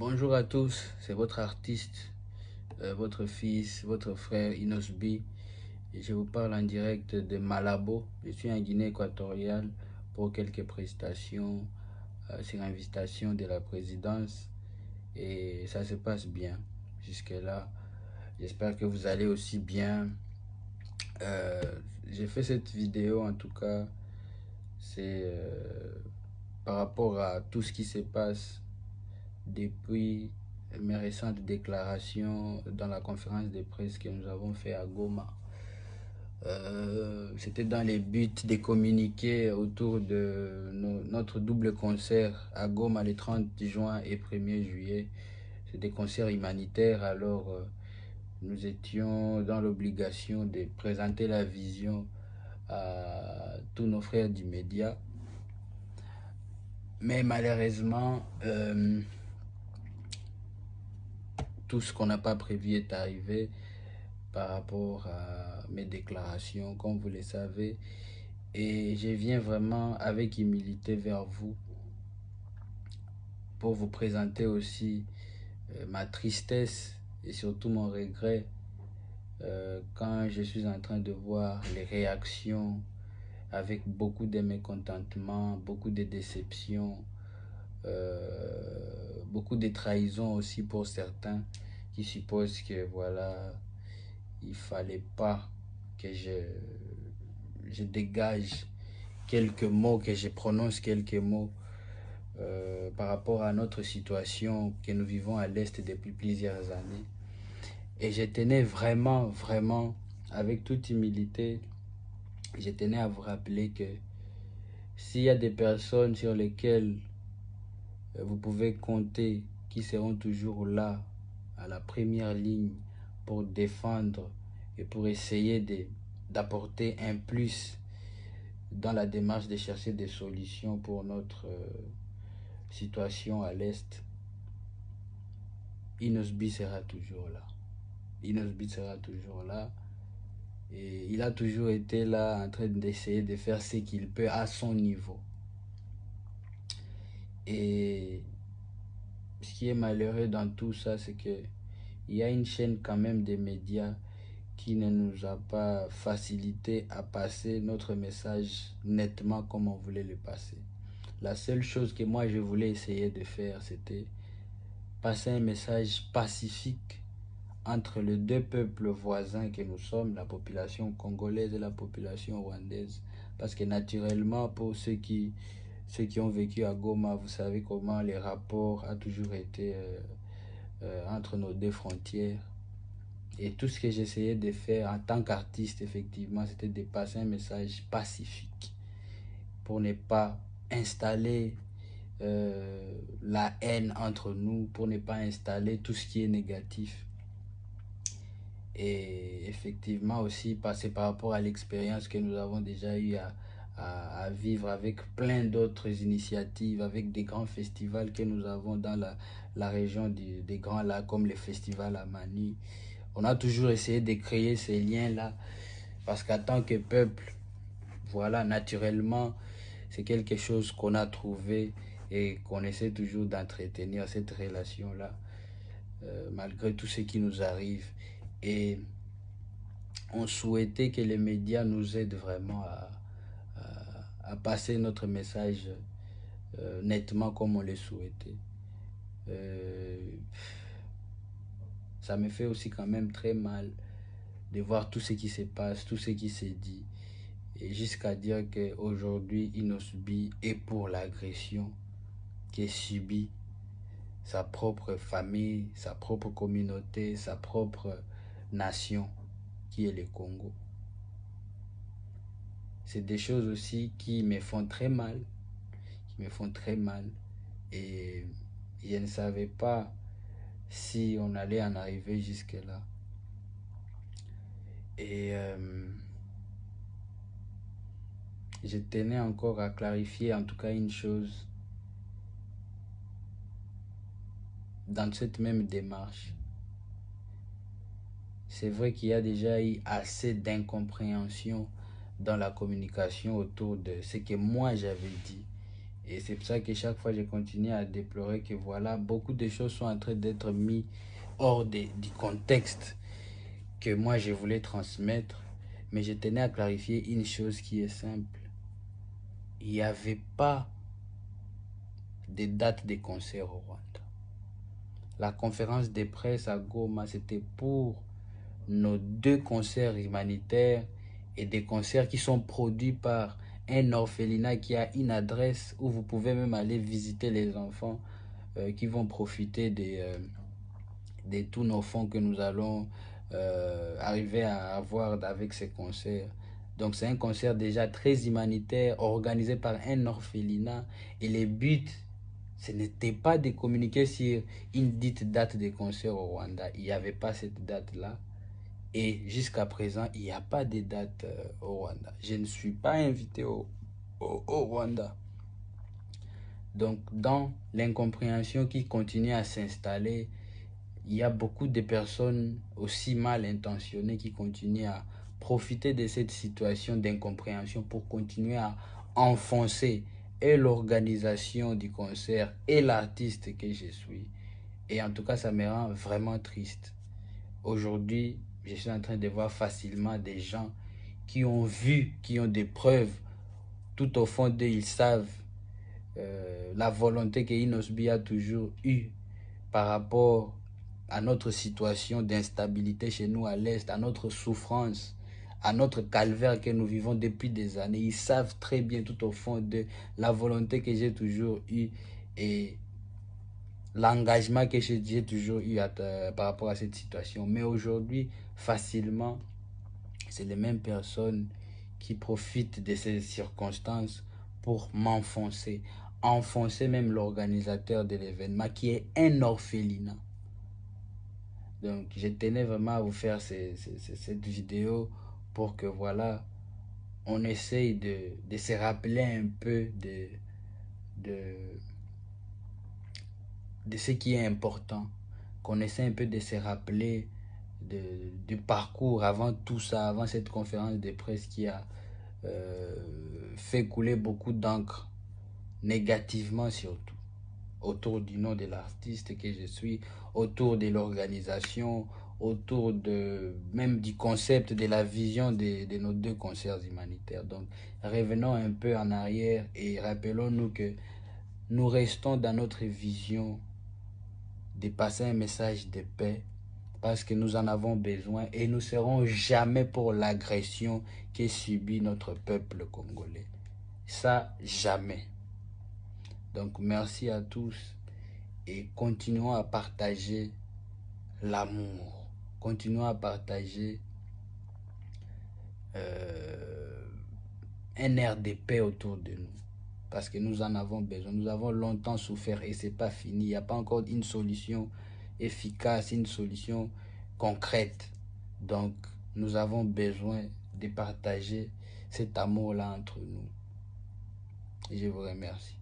Bonjour à tous, c'est votre artiste, votre fils, votre frère Inosbi. Et je vous parle en direct de Malabo. Je suis en Guinée équatoriale pour quelques prestations sur invitation de la présidence. Et ça se passe bien jusque-là. J'espère que vous allez aussi bien. Euh, j'ai fait cette vidéo en tout cas, c'est par rapport à tout ce qui se passe depuis mes récentes déclarations dans la conférence de presse que nous avons fait à Goma. C'était dans les buts de communiquer autour de notre double concert à Goma le 30 juin et 1er juillet. C'est des concerts humanitaires, alors nous étions dans l'obligation de présenter la vision à tous nos frères du média. Mais malheureusement, tout ce qu'on n'a pas prévu est arrivé par rapport à mes déclarations, comme vous le savez. Et je viens vraiment avec humilité vers vous pour vous présenter aussi ma tristesse et surtout mon regret quand je suis en train de voir les réactions avec beaucoup de mécontentement, beaucoup de déception, beaucoup de trahison aussi pour certains qui supposent que voilà, il fallait pas que je dégage quelques mots, que je prononce quelques mots par rapport à notre situation que nous vivons à l'Est depuis plusieurs années. Et je tenais vraiment, vraiment, avec toute humilité, je tenais à vous rappeler que s'il y a des personnes sur lesquelles vous pouvez compter, qui seront toujours là, à la première ligne, pour défendre et pour essayer d'apporter un plus dans la démarche de chercher des solutions pour notre situation à l'Est, Inosbi sera toujours là. Inosbi sera toujours là. Et il a toujours été là en train d'essayer de faire ce qu'il peut à son niveau. Et ce qui est malheureux dans tout ça, c'est que il y a une chaîne quand même des médias qui ne nous a pas facilité à passer notre message nettement comme on voulait le passer. La seule chose que moi je voulais essayer de faire, c'était passer un message pacifique entre les deux peuples voisins que nous sommes, la population congolaise et la population rwandaise. Parce que naturellement, pour ceux qui ont vécu à Goma, vous savez comment les rapports ont toujours été entre nos deux frontières. Et tout ce que j'essayais de faire en tant qu'artiste, effectivement, c'était de passer un message pacifique pour ne pas installer la haine entre nous, pour ne pas installer tout ce qui est négatif. Et effectivement aussi passer par rapport à l'expérience que nous avons déjà eu à vivre avec plein d'autres initiatives, avec des grands festivals que nous avons dans la région des Grands Lacs, comme les festivals à Mani. On a toujours essayé de créer ces liens-là, parce qu'en tant que peuple, voilà, naturellement, c'est quelque chose qu'on a trouvé et qu'on essaie toujours d'entretenir cette relation-là, malgré tout ce qui nous arrive. Et on souhaitait que les médias nous aident vraiment à passer notre message nettement comme on le souhaitait. Ça me fait aussi quand même très mal de voir tout ce qui se passe, tout ce qui s'est dit, et jusqu'à dire qu'aujourd'hui Inosbi est pour l'agression qui est subie sa propre famille, sa propre communauté, sa propre nation qui est le Congo. C'est des choses aussi qui me font très mal, et je ne savais pas si on allait en arriver jusque là. Et je tenais encore à clarifier en tout cas une chose dans cette même démarche. C'est vrai qu'il y a déjà eu assez d'incompréhension dans la communication autour de ce que moi j'avais dit Et c'est pour ça que chaque fois, je continue à déplorer que voilà, beaucoup de choses sont en train d'être mises hors du contexte que moi, je voulais transmettre. Mais je tenais à clarifier une chose qui est simple. Il n'y avait pas de date de concert au Rwanda. La conférence de presse à Goma, c'était pour nos 2 concerts humanitaires et des concerts qui sont produits par un orphelinat qui a une adresse où vous pouvez même aller visiter les enfants qui vont profiter de tous nos fonds que nous allons arriver à avoir avec ces concerts. Donc c'est un concert déjà très humanitaire organisé par un orphelinat et le but, ce n'était pas de communiquer sur une dite date de concert au Rwanda. Il n'y avait pas cette date-là. Et jusqu'à présent, il n'y a pas de date au Rwanda. Je ne suis pas invité au Rwanda. Donc, dans l'incompréhension qui continue à s'installer, il y a beaucoup de personnes aussi mal intentionnées qui continuent à profiter de cette situation d'incompréhension pour continuer à enfoncer et l'organisation du concert et l'artiste que je suis. Et en tout cas, ça me rend vraiment triste. Aujourd'hui, je suis en train de voir facilement des gens qui ont vu, qui ont des preuves. Tout au fond d'eux, ils savent la volonté que Inosbi a toujours eue par rapport à notre situation d'instabilité chez nous à l'Est, à notre souffrance, à notre calvaire que nous vivons depuis des années. Ils savent très bien tout au fond de la volonté que j'ai toujours eue et l'engagement que j'ai toujours eu par rapport à cette situation. Mais aujourd'hui, facilement, c'est les mêmes personnes qui profitent de ces circonstances pour m'enfoncer. Enfoncer même l'organisateur de l'événement qui est un orphelinat. Donc, je tenais vraiment à vous faire cette vidéo pour que voilà, on essaye de se rappeler un peu de, de ce qui est important, qu'on essaie un peu de se rappeler du parcours avant tout ça, avant cette conférence de presse qui a fait couler beaucoup d'encre, négativement surtout, autour du nom de l'artiste que je suis, autour de l'organisation, autour même du concept, de la vision de nos 2 concerts humanitaires. Donc, revenons un peu en arrière et rappelons-nous que nous restons dans notre vision de passer un message de paix parce que nous en avons besoin et nous ne serons jamais pour l'agression que subit notre peuple congolais. Ça, jamais. Donc, merci à tous et continuons à partager l'amour. Continuons à partager un air de paix autour de nous. Parce que nous en avons besoin. Nous avons longtemps souffert et ce n'est pas fini. Il n'y a pas encore une solution efficace, une solution concrète. Donc, nous avons besoin de partager cet amour-là entre nous. Et je vous remercie.